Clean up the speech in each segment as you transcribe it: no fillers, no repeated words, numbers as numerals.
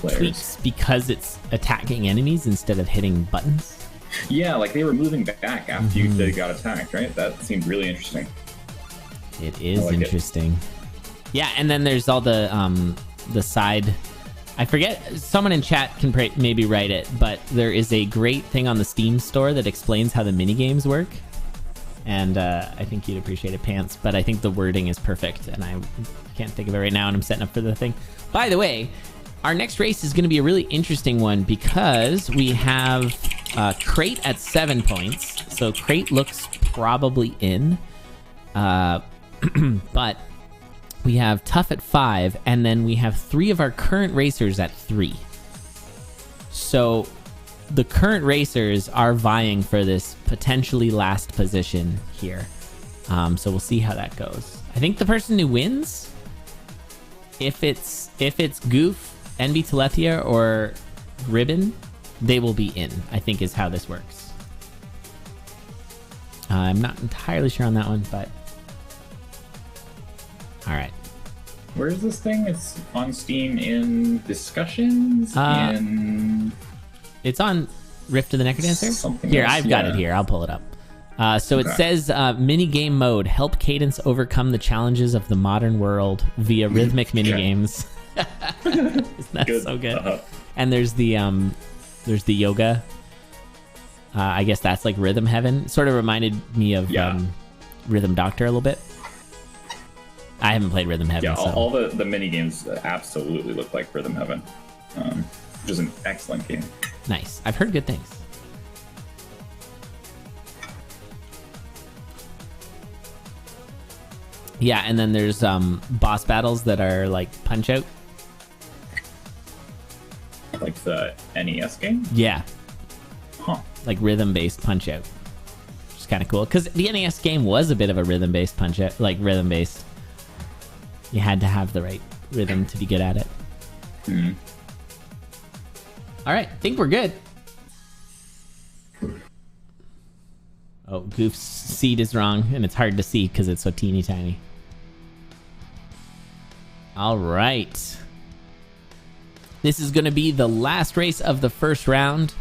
players. tweaks because it's attacking enemies instead of hitting buttons. Yeah, like they were moving back after they got attacked, right? That seemed really interesting. It is interesting. Yeah, and then there's all the side. I forget. Someone in chat can maybe write it, but there is a great thing on the Steam store that explains how the mini games work, and I think you'd appreciate it, Pants. But I think the wording is perfect, and I can't think of it right now, and I'm setting up for the thing. By the way, our next race is going to be a really interesting one because we have Crate at 7 points, so Crate looks probably in, but we have Tough at 5, and then we have 3 of our current racers at 3. So the current racers are vying for this potentially last position here. So we'll see how that goes. I think the person who wins, if it's Goof, NBtelethia, or Ribbon, they will be in, I think is how this works. I'm not entirely sure on that one, but all right. Where is this thing? It's on Steam in discussions? It's on Rift of the Necrodancer? Something here, else, I've got it here. I'll pull it up. So it says, mini game mode. Help Cadence overcome the challenges of the modern world via rhythmic mini games. Isn't that so good? And there's the yoga. I guess that's like Rhythm Heaven. Sort of reminded me of Rhythm Doctor a little bit. I haven't played Rhythm Heaven. Yeah, so. all the mini games absolutely look like Rhythm Heaven, which is an excellent game. Nice. I've heard good things. Yeah, and then there's boss battles that are like Punch Out. Like the NES game? Yeah. Huh. Like rhythm-based Punch Out. Which is kind of cool. Because the NES game was a bit of a rhythm-based Punch Out. Like rhythm-based. You had to have the right rhythm to be good at it. Mm. All right, I think we're good. Oh, Goof's seed is wrong, and it's hard to see because it's so teeny tiny. All right. This is going to be the last race of the first round.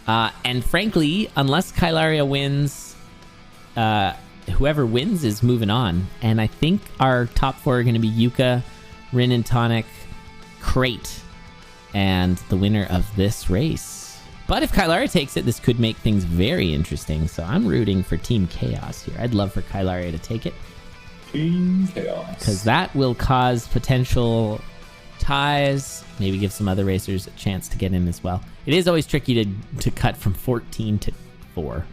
And frankly, unless Kailaria wins, whoever wins is moving on. And I think our top 4 are going to be Yuka, Rin and Tonic, Crate, and the winner of this race. But if Kailaria takes it, this could make things very interesting. So I'm rooting for Team Chaos here. I'd love for Kailaria to take it. Team Chaos. Because that will cause potential ties, maybe give some other racers a chance to get in as well. It is always tricky to cut from 14 to 4.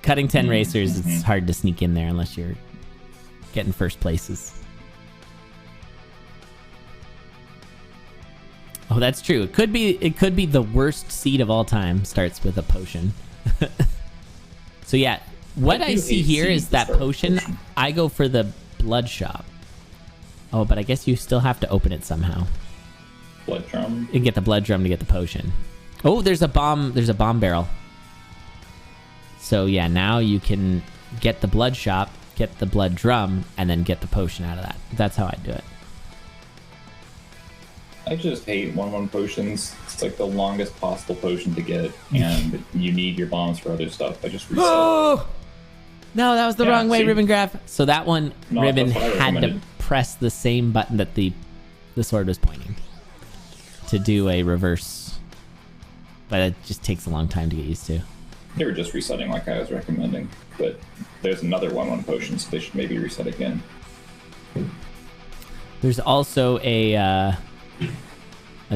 Cutting 10 racers, it's hard to sneak in there unless you're getting first places. Oh, that's true. It could be the worst seed of all time starts with a potion. So yeah, what I see here is that potion. I go for the blood shop. Oh, but I guess you still have to open it somehow. Blood drum. You can get the blood drum to get the potion. Oh, there's a bomb barrel. So yeah, now you can get the blood shop, get the blood drum, and then get the potion out of that. That's how I do it. I just hate 1/1 potions. It's like the longest possible potion to get, and you need your bombs for other stuff. I just reset. Oh! No, that was the wrong way, see? Ribbon Graph. So that one, No, Ribbon that's what I had to recommended. press the same button that the sword was pointing to do a reverse. But it just takes a long time to get used to. They were just resetting like I was recommending, but there's another 1/1 potion, so they should maybe reset again. There's also a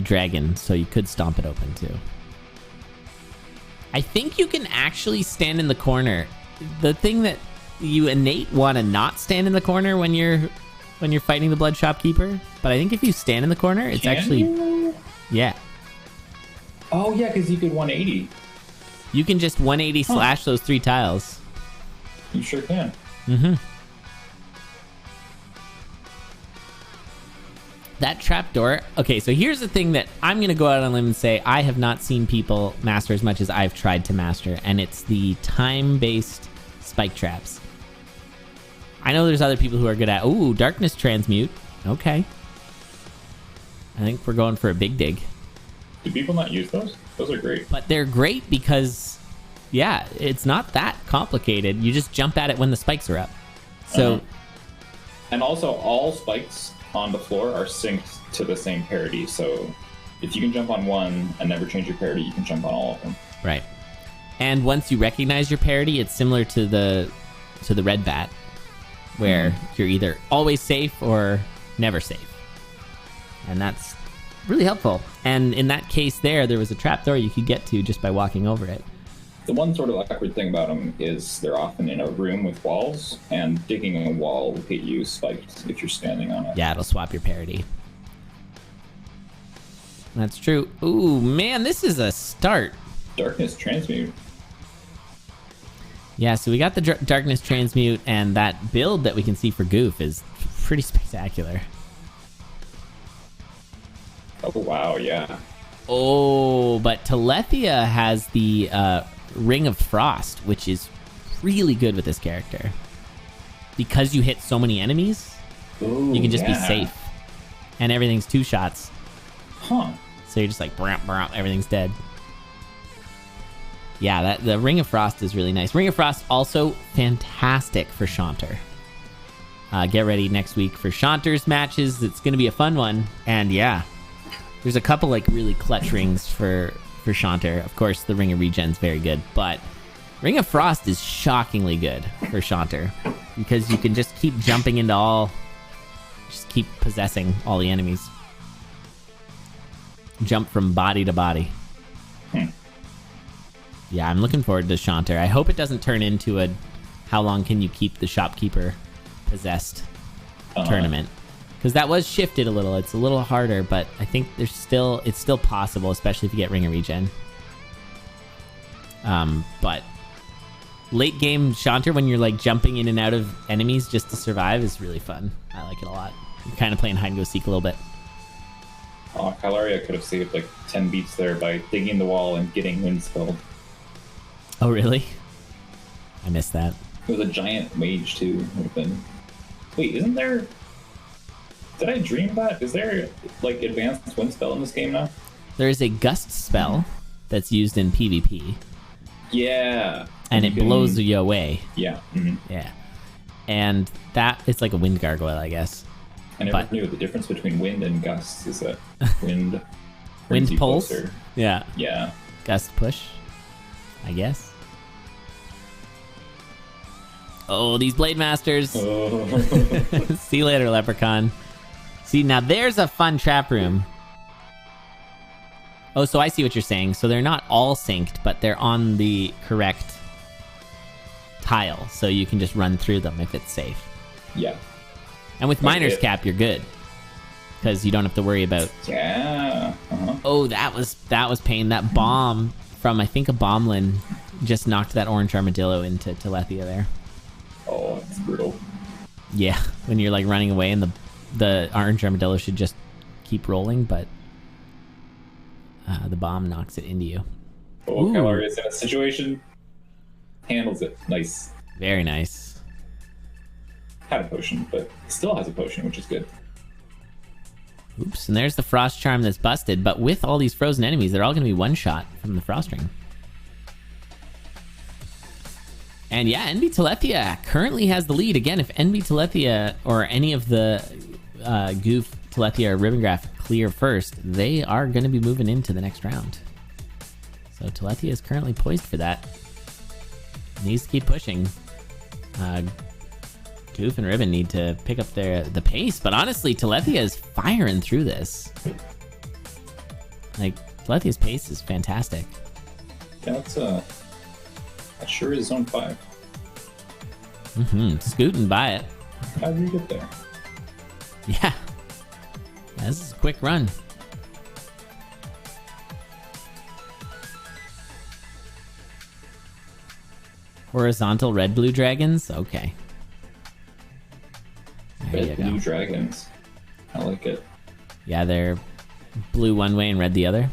dragon, so you could stomp it open too. I think you can actually stand in the corner. The thing that you innate want to not stand in the corner when you're fighting the blood shopkeeper, but I think if you stand in the corner, it's yeah. Oh yeah, because you could 180. You can just 180 slash those 3 tiles. You sure can. Mm-hmm. That trapdoor. Okay, so here's the thing that I'm going to go out on a limb and say I have not seen people master as much as I've tried to master, and it's the time-based spike traps. I know there's other people who are good at... Ooh, darkness transmute. Okay. I think we're going for a big dig. Do people not use those? Those are great. But they're great because, yeah, it's not that complicated. You just jump at it when the spikes are up. So, and also all spikes on the floor are synced to the same parity. So if you can jump on one and never change your parity, you can jump on all of them. Right. And once you recognize your parity, it's similar to the red bat, where you're either always safe or never safe. And that's really helpful. And in that case there was a trapdoor you could get to just by walking over it. The one sort of awkward thing about them is they're often in a room with walls, and digging a wall will hit you spiked if you're standing on it. Yeah, it'll swap your parity. That's true. Ooh, man, this is a start. Darkness transmute. Yeah, so we got the darkness transmute, and that build that we can see for Goof is pretty spectacular. Oh, wow, yeah. Oh, but Telethia has the Ring of Frost, which is really good with this character. Because you hit so many enemies, Ooh, you can just be safe. And everything's 2 shots. Huh. So you're just like, bromp, bromp, everything's dead. Yeah, the Ring of Frost is really nice. Ring of Frost also fantastic for Chanter. Get ready next week for Chanter's matches. It's going to be a fun one. And yeah, there's a couple like really clutch rings for Chanter. Of course, the Ring of Regen's very good, but Ring of Frost is shockingly good for Chanter because you can just keep jumping into just keep possessing all the enemies. Jump from body to body. Yeah, I'm looking forward to Chanter. I hope it doesn't turn into a how long can you keep the shopkeeper possessed tournament. Because that was shifted a little. It's a little harder, but I think it's still possible, especially if you get Ring of Regen. But late game Chanter, when you're like jumping in and out of enemies just to survive, is really fun. I like it a lot. I'm kind of playing hide and go seek a little bit. Oh, Kailaria could have saved like 10 beats there by digging the wall and getting wind spelled. Oh, really? I missed that. It was a giant mage too. Would have been. Wait, isn't there? Did I dream that? Is there like advanced wind spell in this game now? There is a gust spell that's used in PvP. Yeah. And it blows you away. Yeah. Yeah. And that it's like a wind gargoyle, I guess. I never knew the difference between wind and gusts. Is that wind? Wind pulse? Closer? Yeah. Yeah. Gust push, I guess. Oh, these Blade Masters. Oh. See you later, Leprechaun. See, now there's a fun trap room. Oh, so I see what you're saying. So they're not all synced, but they're on the correct tile. So you can just run through them if it's safe. Yeah. And with Miner's Cap, you're good. Because you don't have to worry about... Yeah. Oh, that was pain. That bomb from, I think, a bombland just knocked that orange armadillo into Telethia there. Oh, it's brutal. Yeah, when you're like running away and the orange armadillo should just keep rolling, but the bomb knocks it into you. Oh, Kailaria is in a situation. Handles it. Nice. Very nice. Had a potion, but still has a potion, which is good. Oops, and there's the Frost Charm that's busted, but with all these frozen enemies, they're all going to be one shot from the Frost Ring. And yeah, NBtelethia currently has the lead. Again, if NBtelethia or any of the GoofTelethia or ribbongraph clear first, they are going to be moving into the next round. So Telethia is currently poised for that. Needs to keep pushing. Goof and Ribbon need to pick up the pace, but honestly, Telethia is firing through this. Like, Telethia's pace is fantastic. That's that sure is zone 5. Scooting by it. How do you get there? Yeah. This is a quick run. Horizontal red-blue dragons? Okay. Red-blue dragons. I like it. Yeah, they're blue one way and red the other.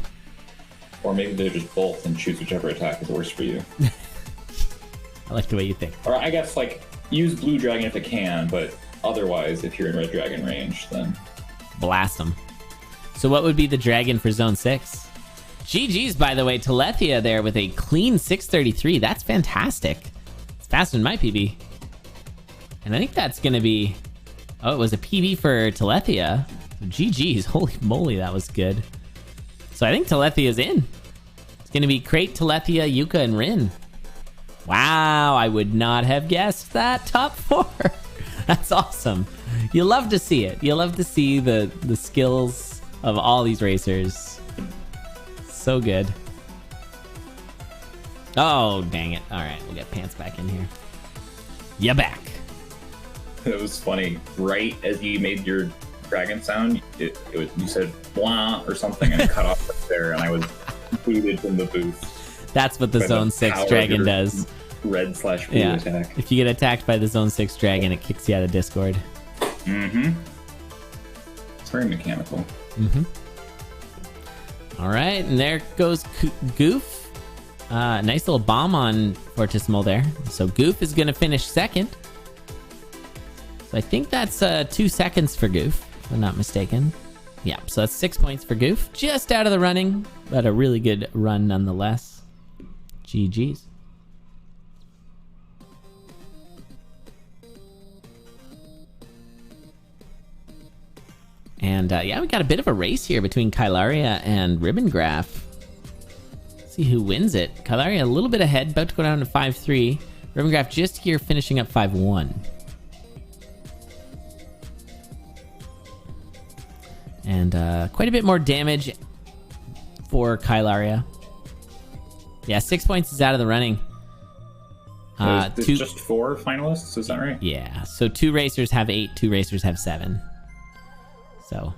Or maybe they're just both and choose whichever attack is worse for you. I like the way you think. Or I guess, like, use blue dragon if it can, but otherwise, if you're in red dragon range, then... Blast them. So what would be the dragon for zone 6? GG's, by the way, Telethia there with a clean 633. That's fantastic. It's faster than my PB. And I think that's going to be... Oh, it was a PB for Telethia. So GG's. Holy moly, that was good. So I think Telethia's in. It's going to be Crate, Telethia, Yuka, and Rin. Wow, I would not have guessed that. Top 4. That's awesome. You love to see it. You love to see the skills of all these racers. So good. Oh, dang it. All right, we'll get Pants back in here. Yeah, back. It was funny. Right as you made your dragon sound, it was, you said blah or something and it cut off right there, and I was booted from the booth. That's what the Zone 6 dragon does. Red/blue attack. If you get attacked by the Zone 6 dragon, it kicks you out of Discord. Mm-hmm. It's very mechanical. Mm-hmm. All right, and there goes Goof. Nice little bomb on Fortissimo there. So Goof is going to finish second. So I think that's 2 seconds for Goof, if I'm not mistaken. Yeah, so that's 6 points for Goof. Just out of the running, but a really good run nonetheless. GG's. And yeah, we got a bit of a race here between Kailaria and ribbongraph. See who wins it. Kailaria a little bit ahead, about to go down to 5-3. ribbongraph just here finishing up 5-1. And quite a bit more damage for Kailaria. Yeah, 6 points is out of the running. There's just 4 finalists, is that right? Yeah, so 2 racers have 8, 2 racers have 7. So,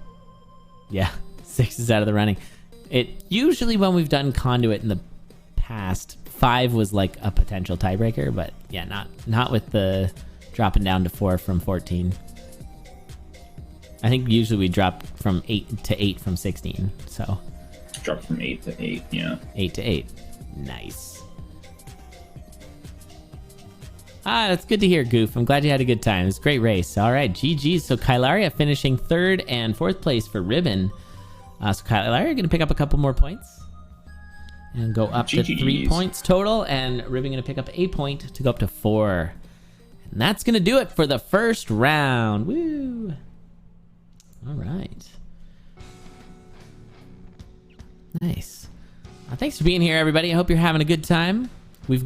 yeah, 6 is out of the running. It usually, when we've done Conduit in the past, 5 was like a potential tiebreaker, but yeah, not with the dropping down to 4 from 14. I think usually we drop from 8 to 8 from 16. So dropped from 8 to 8, yeah. 8 to 8. Nice. Ah, that's good to hear, Goof. I'm glad you had a good time. It's a great race. All right, GG's. So Kailaria finishing 3rd and 4th place for Ribbon. So Kailaria going to pick up a couple more points and go up to 3 points total. And Ribbon going to pick up a point to go up to 4. And that's going to do it for the first round. Woo! All right. Nice. Thanks for being here, everybody. I hope you're having a good time. We've got